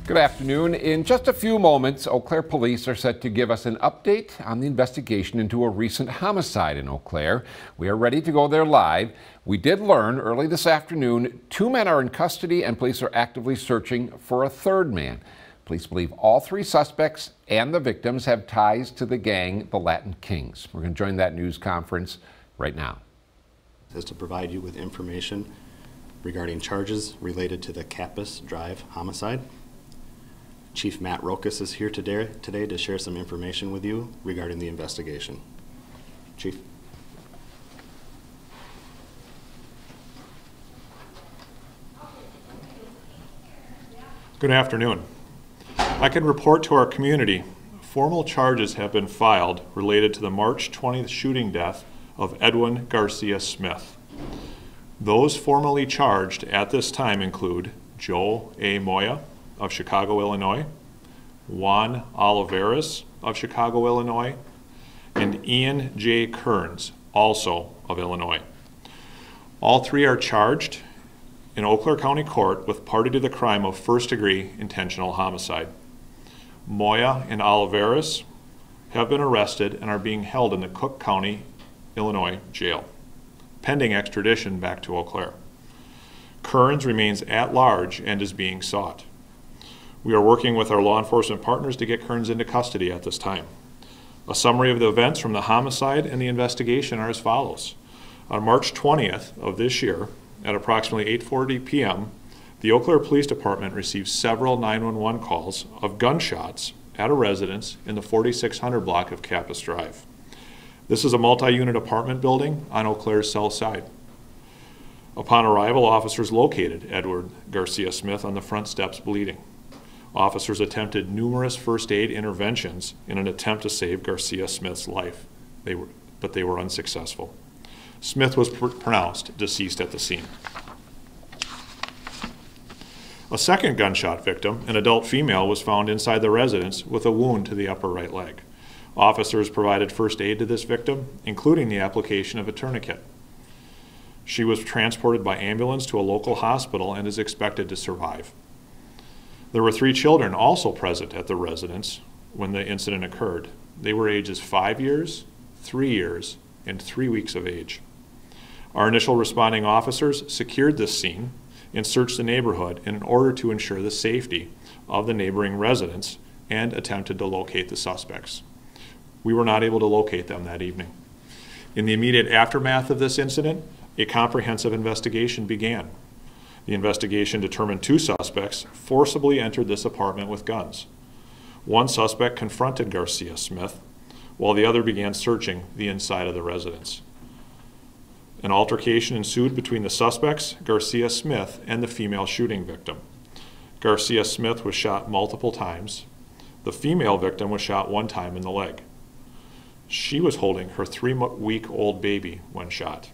Good afternoon. In just a few moments, Eau Claire police are set to give us an update on the investigation into a recent homicide in Eau Claire. We are ready to go there live. We did learn early this afternoon 2 men are in custody and police are actively searching for a third man. Police believe all 3 suspects and the victims have ties to the gang, the Latin Kings. We're going to join that news conference right now. Is to provide you with information regarding charges related to the Campus Drive homicide. Chief Matt Rokas is here today to share some information with you regarding the investigation. Chief. Good afternoon. I can report to our community formal charges have been filed related to the March 20th shooting death of Edwin Garcia Smith. Those formally charged at this time include Joe A. Moya of Chicago, Illinois, Juan Oliveras of Chicago, Illinois, and Ian J. Kearns, also of Illinois. All 3 are charged in Eau Claire County Court with party to the crime of first-degree intentional homicide. Moya and Oliveras have been arrested and are being held in the Cook County, Illinois jail, pending extradition back to Eau Claire. Kearns remains at large and is being sought. We are working with our law enforcement partners to get Kearns into custody at this time. A summary of the events from the homicide and the investigation are as follows. On March 20th of this year, at approximately 8:40 p.m., the Eau Claire Police Department received several 911 calls of gunshots at a residence in the 4600 block of Campus Drive. This is a multi-unit apartment building on Eau Claire's south side. Upon arrival, officers located Edward Garcia Smith on the front steps bleeding. Officers attempted numerous first aid interventions in an attempt to save Garcia Smith's life, but they were unsuccessful. Smith was pronounced deceased at the scene. A second gunshot victim, an adult female, was found inside the residence with a wound to the upper right leg. Officers provided first aid to this victim, including the application of a tourniquet. She was transported by ambulance to a local hospital and is expected to survive. There were 3 children also present at the residence when the incident occurred. They were ages 5 years, 3 years, and 3 weeks of age. Our initial responding officers secured this scene and searched the neighborhood in order to ensure the safety of the neighboring residents and attempted to locate the suspects. We were not able to locate them that evening. In the immediate aftermath of this incident, a comprehensive investigation began. The investigation determined 2 suspects forcibly entered this apartment with guns. One suspect confronted Garcia Smith, while the other began searching the inside of the residence. An altercation ensued between the suspects, Garcia Smith, and the female shooting victim. Garcia Smith was shot multiple times. The female victim was shot 1 time in the leg. She was holding her 3-week-old baby when shot.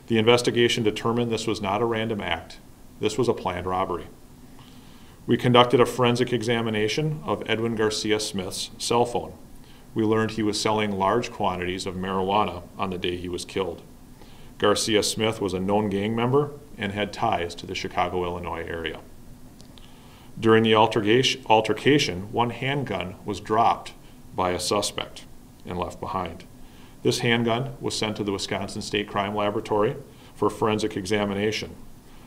The investigation determined this was not a random act. This was a planned robbery. We conducted a forensic examination of Edwin Garcia Smith's cell phone. We learned he was selling large quantities of marijuana on the day he was killed. Garcia Smith was a known gang member and had ties to the Chicago, Illinois area. During the altercation, 1 handgun was dropped by a suspect and left behind. This handgun was sent to the Wisconsin State Crime Laboratory for forensic examination.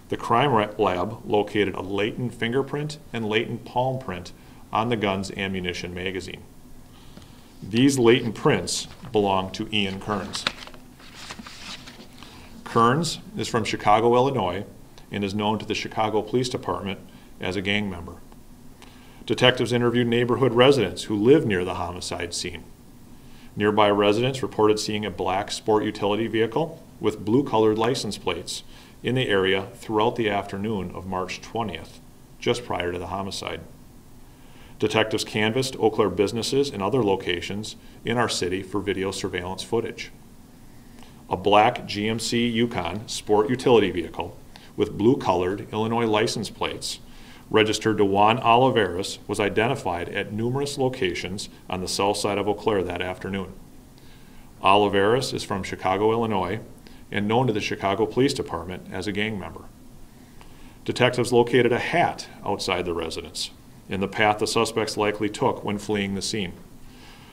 The crime lab located a latent fingerprint and latent palm print on the gun's ammunition magazine. These latent prints belong to Ian Kearns. Kearns is from Chicago, Illinois, and is known to the Chicago Police Department as a gang member. Detectives interviewed neighborhood residents who lived near the homicide scene. Nearby residents reported seeing a black sport utility vehicle with blue-colored license plates in the area throughout the afternoon of March 20th, just prior to the homicide. Detectives canvassed Eau Claire businesses and other locations in our city for video surveillance footage. A black GMC Yukon sport utility vehicle with blue-colored Illinois license plates registered to Juan Oliveras was identified at numerous locations on the south side of Eau Claire that afternoon. Oliveras is from Chicago, Illinois, and known to the Chicago Police Department as a gang member. Detectives located a hat outside the residence. in the path the suspects likely took when fleeing the scene.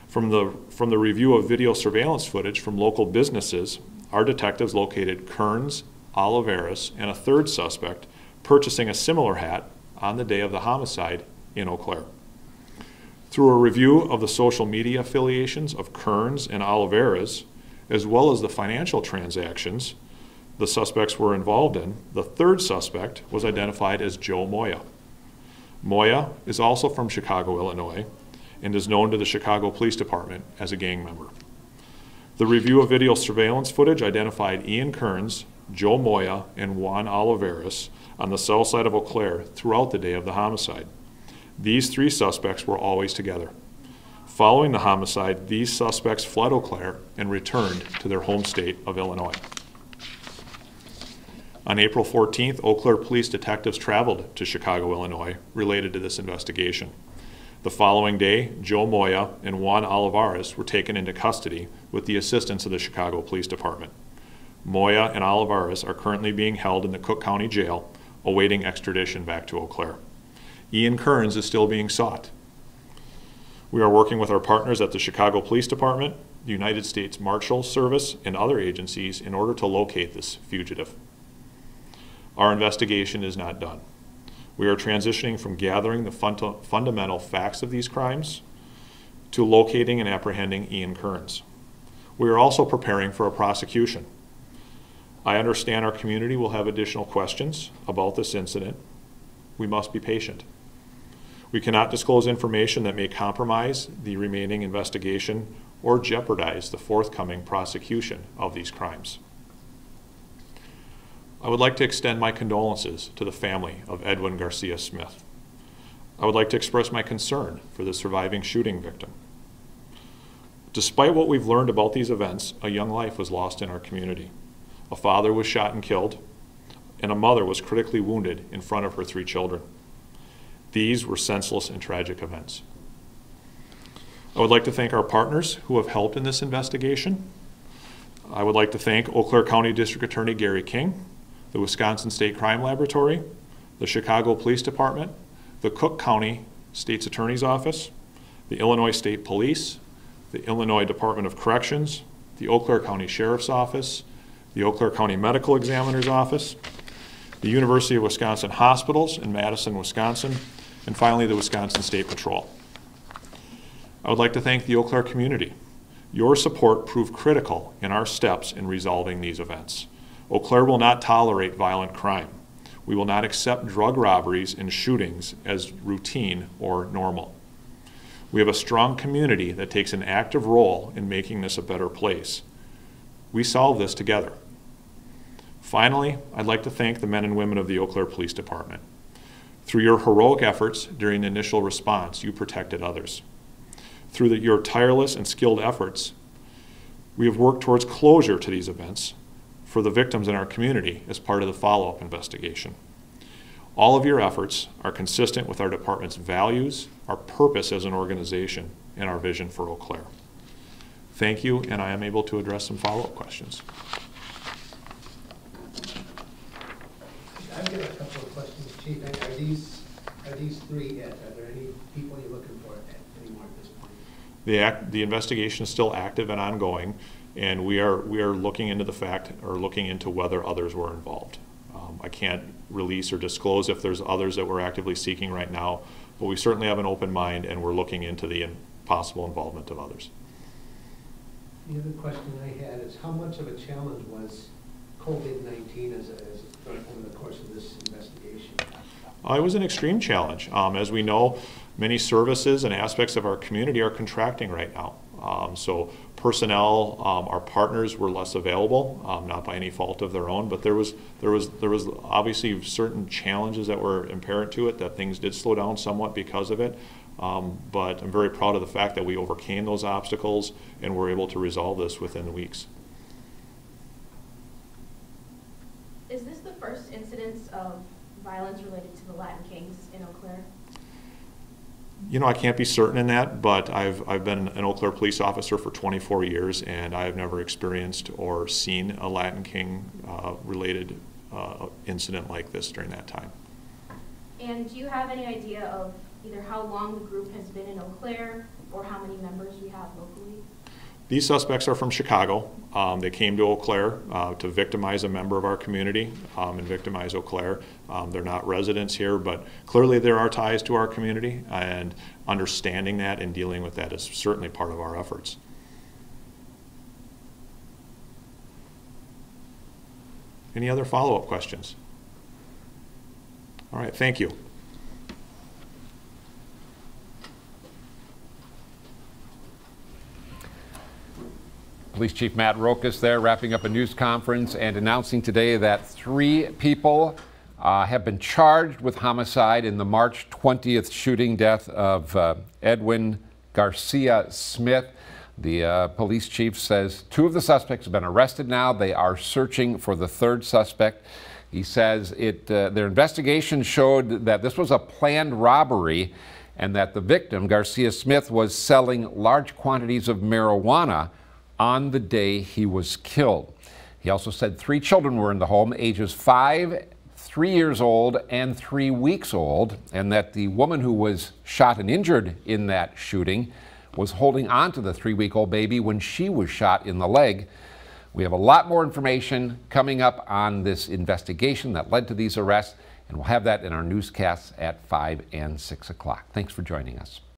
From the review of video surveillance footage from local businesses, our detectives located Kearns, Oliveris, and a third suspect purchasing a similar hat on the day of the homicide in Eau Claire. Through a review of the social media affiliations of Kearns and Oliveris, as well as the financial transactions the suspects were involved in, the third suspect was identified as Joe Moya. Moya is also from Chicago, Illinois, and is known to the Chicago Police Department as a gang member. The review of video surveillance footage identified Ian Kearns, Joe Moya, and Juan Oliveris on the south side of Eau Claire throughout the day of the homicide. These three suspects were always together. Following the homicide, these suspects fled Eau Claire and returned to their home state of Illinois. On April 14th, Eau Claire police detectives traveled to Chicago, Illinois, related to this investigation. The following day, Joe Moya and Juan Olivares were taken into custody with the assistance of the Chicago Police Department. Moya and Olivares are currently being held in the Cook County Jail, awaiting extradition back to Eau Claire. Ian Kearns is still being sought. We are working with our partners at the Chicago Police Department, the United States Marshal Service, and other agencies in order to locate this fugitive. Our investigation is not done. We are transitioning from gathering the fundamental facts of these crimes to locating and apprehending Ian Kearns. We are also preparing for a prosecution. I understand our community will have additional questions about this incident. We must be patient. We cannot disclose information that may compromise the remaining investigation or jeopardize the forthcoming prosecution of these crimes. I would like to extend my condolences to the family of Edwin Garcia Smith. I would like to express my concern for the surviving shooting victim. Despite what we've learned about these events, a young life was lost in our community. A father was shot and killed, and a mother was critically wounded in front of her 3 children. These were senseless and tragic events. I would like to thank our partners who have helped in this investigation. I would like to thank Eau Claire County District Attorney Gary King, the Wisconsin State Crime Laboratory, the Chicago Police Department, the Cook County State's Attorney's Office, the Illinois State Police, the Illinois Department of Corrections, the Eau Claire County Sheriff's Office, the Eau Claire County Medical Examiner's Office, the University of Wisconsin Hospitals in Madison, Wisconsin, and finally the Wisconsin State Patrol. I would like to thank the Eau Claire community. Your support proved critical in our steps in resolving these events. Eau Claire will not tolerate violent crime. We will not accept drug robberies and shootings as routine or normal. We have a strong community that takes an active role in making this a better place. We solve this together. Finally, I'd like to thank the men and women of the Eau Claire Police Department. Through your heroic efforts during the initial response, you protected others. Through your tireless and skilled efforts, we have worked towards closure to these events for the victims in our community as part of the follow-up investigation. All of your efforts are consistent with our department's values, our purpose as an organization, and our vision for Eau Claire. Thank you, and I am able to address some follow-up questions. I've got a couple of questions, Chief. Are these 3 it? Are there any people you're looking for anymore at this point? The investigation is still active and ongoing, and we are looking into the fact, or looking into whether others were involved. I can't release or disclose if there's others that we're actively seeking right now, but we certainly have an open mind and we're looking into the possible involvement of others. The other question I had is how much of a challenge was COVID-19 over the course of this investigation? It was an extreme challenge. As we know, many services and aspects of our community are contracting right now. So personnel, our partners were less available, not by any fault of their own, but there was obviously certain challenges that were inherent to it, that things did slow down somewhat because of it. But I'm very proud of the fact that we overcame those obstacles and were able to resolve this within weeks. Is this the first incidence of violence related to the Latin Kings in Eau Claire? You know, I can't be certain in that, but I've been an Eau Claire police officer for 24 years, and I've never experienced or seen a Latin King related incident like this during that time. And do you have any idea of either how long the group has been in Eau Claire or how many members we have locally? These suspects are from Chicago. They came to Eau Claire to victimize a member of our community and victimize Eau Claire. They're not residents here, but clearly there are ties to our community, and understanding that and dealing with that is certainly part of our efforts. Any other follow-up questions? All right, thank you. Police Chief Matt Rokas there wrapping up a news conference and announcing today that 3 people have been charged with homicide in the March 20th shooting death of Edwin Garcia Smith. The police chief says 2 of the suspects have been arrested now. They are searching for the 3rd suspect. He says their investigation showed that this was a planned robbery and that the victim, Garcia Smith, was selling large quantities of marijuana on the day he was killed. He also said 3 children were in the home, ages 5, 3 years old, and 3 weeks old, and that the woman who was shot and injured in that shooting was holding on to the 3-week-old baby when she was shot in the leg. We have a lot more information coming up on this investigation that led to these arrests, and we'll have that in our newscasts at 5 and 6 o'clock. Thanks for joining us.